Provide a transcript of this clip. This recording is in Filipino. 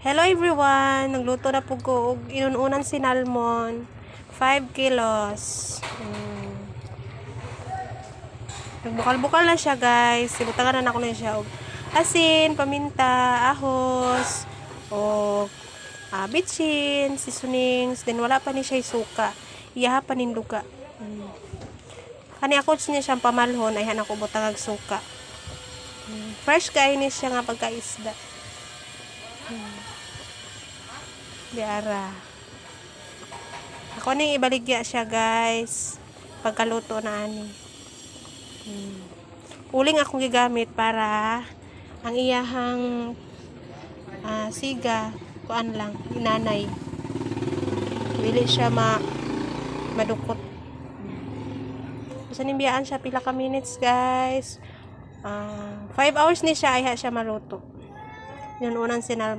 Hello everyone! Nagluto na po ko og inununan sinalmon. 5 kilos. Nagbukal-bukal na siya guys. Sibutangan na ako na siya og asin, paminta, ahos, o bitchin, seasonings. Then wala pa ni siya suka. Iyaha pa nin duga. Kani ako niya siyang pamalhon ay hanako butang og suka. Fresh kay ni siya nga pagkaisda. Diara. Ako ning ibaligya siya guys. Pagkaluto na ani. Uling akong gigamit para ang iyahang siga kuan lang inanay. Dili siya madukot. Basta nimbiyaan siya pila ka minutes guys. 5 hours ni siya ay siya maluto. Yun unang sinalmon.